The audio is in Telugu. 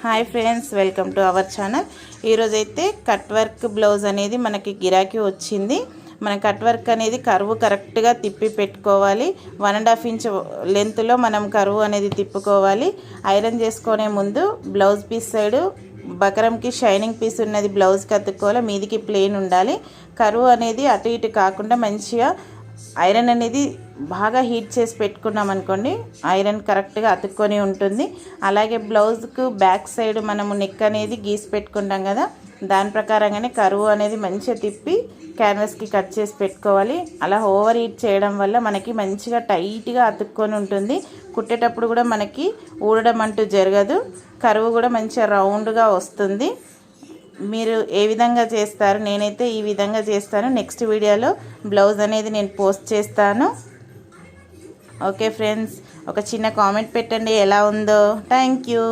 Hi friends, welcome to our channel. ఈరోజైతే కట్ వర్క్ బ్లౌజ్ అనేది మనకి గిరాకీ వచ్చింది. మన కట్ వర్క్ అనేది కరువు కరెక్ట్గా తిప్పి పెట్టుకోవాలి. 1.5 ఇంచ్ లెంత్లో మనం కరువు అనేది తిప్పుకోవాలి. ఐరన్ చేసుకునే ముందు బ్లౌజ్ పీస్ సైడు బకరంకి షైనింగ్ పీస్ ఉన్నది బ్లౌజ్కి అతుక్కోవాలి. మీదికి ప్లెయిన్ ఉండాలి. కరువు అనేది అటు ఇటు కాకుండా మంచిగా ఐరన్ అనేది బాగా హీట్ చేసి పెట్టుకున్నాం అనుకోండి, ఐరన్ కరెక్ట్గా అతుక్కొని ఉంటుంది. అలాగే బ్లౌజ్కు బ్యాక్ సైడ్ మనము నెక్ అనేది గీసి పెట్టుకుంటాం కదా, దాని ప్రకారంగానే కరువు అనేది మంచిగా తిప్పి క్యాన్వాస్కి కట్ చేసి పెట్టుకోవాలి. అలా ఓవర్ హీట్ చేయడం వల్ల మనకి మంచిగా టైట్గా అతుక్కొని ఉంటుంది. కుట్టేటప్పుడు కూడా మనకి ఊడడం అంటూ జరగదు. కరువు కూడా మంచిగా రౌండ్గా వస్తుంది. మీరు ఏ విధంగా చేస్తారు? నేనైతే ఈ విధంగా చేస్తాను. నెక్స్ట్ వీడియోలో బ్లౌజ్ అనేది నేను పోస్ట్ చేస్తాను. ఓకే ఫ్రెండ్స్, ఒక చిన్న కామెంట్ పెట్టండి ఎలా ఉందో. Thank you.